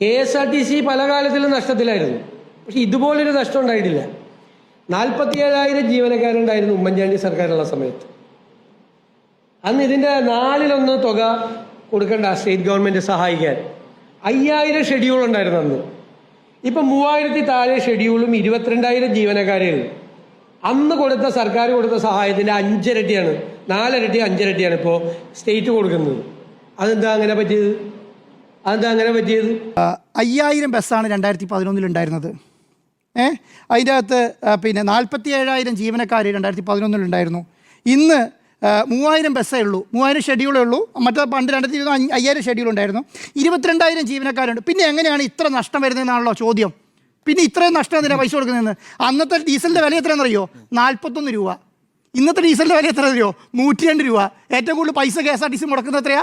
KSRTC പല കാലത്തിലും നഷ്ടത്തിലായിരുന്നു. പക്ഷെ ഇതുപോലൊരു നഷ്ടം ഉണ്ടായിട്ടില്ല. 47,000 ജീവനക്കാരുണ്ടായിരുന്നു ഉമ്മൻചാണ്ടി സർക്കാരുള്ള സമയത്ത്. അന്ന് ഇതിൻ്റെ 1/4 തുക കൊടുക്കേണ്ട സ്റ്റേറ്റ് ഗവൺമെൻറ് സഹായിക്കാൻ 5,000 ഷെഡ്യൂൾ ഉണ്ടായിരുന്നു അന്ന്. ഇപ്പം 3,000 താഴെ ഷെഡ്യൂളും 22,000 ജീവനക്കാരേ ഉള്ളൂ. അന്ന് കൊടുത്ത സർക്കാർ കൊടുത്ത സഹായത്തിൻ്റെ 5 ഇരട്ടിയാണ്, 4 ഇരട്ടി 5 ഇരട്ടിയാണ് ഇപ്പോൾ സ്റ്റേറ്റ് കൊടുക്കുന്നത്. അതെന്താ അങ്ങനെ പറ്റിയത്? 5,000 ബസ്സാണ് 2011 ഉണ്ടായിരുന്നത്. അതിൻ്റെ അകത്ത് പിന്നെ 47,000 ജീവനക്കാർ 2011 ഉണ്ടായിരുന്നു. ഇന്ന് 3,000 ബസ്സേ ഉള്ളൂ, 3,000 ഷെഡ്യൂളേ ഉള്ളൂ. മറ്റേ പണ്ട് 2020 5,000 ഷെഡ്യൂൾ ഉണ്ടായിരുന്നു. 22,000 ജീവനക്കാരുണ്ട്. പിന്നെ എങ്ങനെയാണ് ഇത്ര നഷ്ടം വരുന്നതെന്നാണല്ലോ ചോദ്യം. പിന്നെ ഇത്രയും നഷ്ടം എന്തിനാണ് പൈസ കൊടുക്കുന്നതെന്ന്? അന്നത്തെ ഡീസലിൻ്റെ വില എത്രയാണെന്നറിയോ? 41 രൂപ. ഇന്നത്തെ ഡീസലിൻ്റെ വില എത്ര അറിയോ? 102 രൂപ. ഏറ്റവും കൂടുതൽ പൈസ KSRTC മുടക്കുന്നത് എത്രയാ?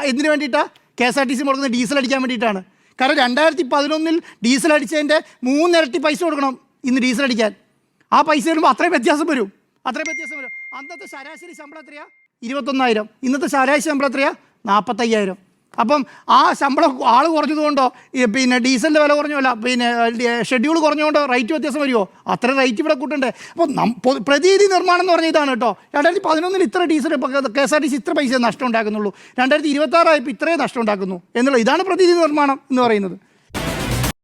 എന്തിനു വേണ്ടിയിട്ടാണ് KSRTC മുടക്കുന്നത്? ഡീസൽ അടിക്കാൻ വേണ്ടിയിട്ടാണ്. കാരണം 2011 ഡീസൽ അടിച്ചതിൻ്റെ 3 ഇരട്ടി പൈസ കൊടുക്കണം ഇന്ന് ഡീസൽ അടിക്കാൻ. ആ പൈസ വരുമ്പോൾ അത്രയും വ്യത്യാസം വരും. അന്നത്തെ ശരാശരി ശമ്പളം എത്രയാണ്? 21,000. ഇന്നത്തെ ശരാശരി ശമ്പളം എത്രയാണ്? 45,000. അപ്പം ആ ശമ്പളം ആൾ കുറഞ്ഞതുകൊണ്ടോ പിന്നെ ഡീസലിൻ്റെ വില കുറഞ്ഞല്ല, പിന്നെ ഷെഡ്യൂൾ കുറഞ്ഞുകൊണ്ടോ റേറ്റ് വ്യത്യാസം വരുമോ? അത്ര റേറ്റ് ഇവിടെ കൂട്ടണ്ടേ? അപ്പോൾ പ്രതീതി നിർമ്മാണം എന്ന് പറഞ്ഞ ഇതാണ് കേട്ടോ. 2011 ഇത്ര ഡീസൽ KSRTC ഇത്ര പൈസ നഷ്ടം ഉണ്ടാക്കുന്നുള്ളൂ. 2026 ആയപ്പോൾ ഇത്രയും നഷ്ടം ഉണ്ടാക്കുന്നു എന്നുള്ള ഇതാണ് പ്രതീതി നിർമ്മാണം എന്ന് പറയുന്നത്.